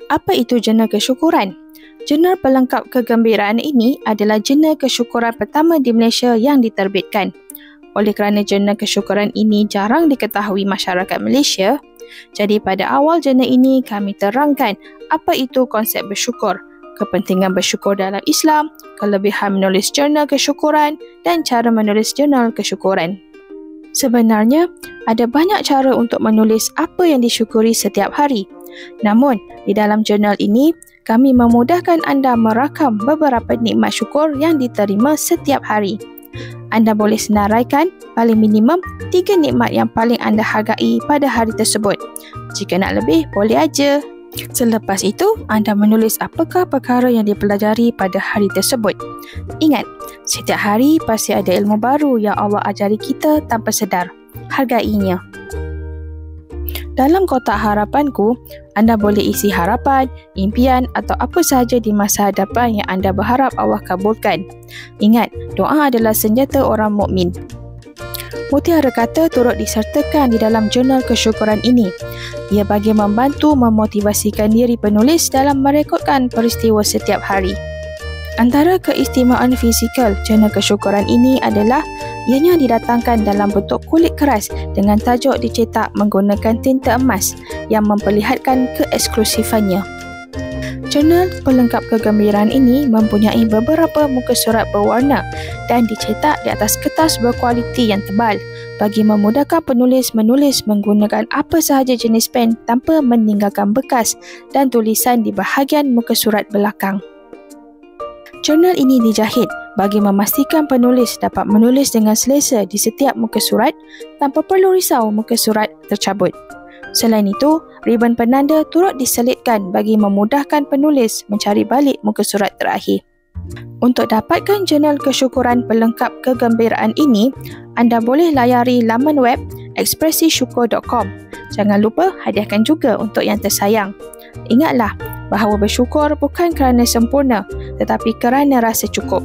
Apa itu jurnal kesyukuran? Jurnal pelengkap kegembiraan ini adalah jurnal kesyukuran pertama di Malaysia yang diterbitkan. Oleh kerana jurnal kesyukuran ini jarang diketahui masyarakat Malaysia, jadi pada awal jurnal ini kami terangkan apa itu konsep bersyukur, kepentingan bersyukur dalam Islam, kelebihan menulis jurnal kesyukuran dan cara menulis jurnal kesyukuran. Sebenarnya, ada banyak cara untuk menulis apa yang disyukuri setiap hari. Namun, di dalam jurnal ini, kami memudahkan anda merakam beberapa nikmat syukur yang diterima setiap hari. Anda boleh senaraikan paling minimum 3 nikmat yang paling anda hargai pada hari tersebut. Jika nak lebih, boleh aja. Selepas itu, anda menulis apakah perkara yang dipelajari pada hari tersebut. Ingat, setiap hari pasti ada ilmu baru yang Allah ajari kita tanpa sedar. Hargainya. Dalam kotak harapanku, anda boleh isi harapan, impian atau apa sahaja di masa hadapan yang anda berharap Allah kabulkan. Ingat, doa adalah senjata orang mukmin. Mutiara kata turut disertakan di dalam jurnal kesyukuran ini. Ia bagi membantu memotivasikan diri penulis dalam merekodkan peristiwa setiap hari. Antara keistimewaan fizikal jurnal kesyukuran ini adalah ianya didatangkan dalam bentuk kulit keras dengan tajuk dicetak menggunakan tinta emas yang memperlihatkan keeksklusifannya. Jurnal pelengkap kegembiraan ini mempunyai beberapa muka surat berwarna dan dicetak di atas kertas berkualiti yang tebal bagi memudahkan penulis menulis menggunakan apa sahaja jenis pen tanpa meninggalkan bekas dan tulisan di bahagian muka surat belakang. Jurnal ini dijahit bagi memastikan penulis dapat menulis dengan selesa di setiap muka surat tanpa perlu risau muka surat tercabut. Selain itu, ribbon penanda turut diselitkan bagi memudahkan penulis mencari balik muka surat terakhir. Untuk dapatkan jurnal kesyukuran pelengkap kegembiraan ini, anda boleh layari laman web ekspresisyukur.com. Jangan lupa hadiahkan juga untuk yang tersayang. Ingatlah bahawa bersyukur bukan kerana sempurna, tetapi kerana rasa cukup.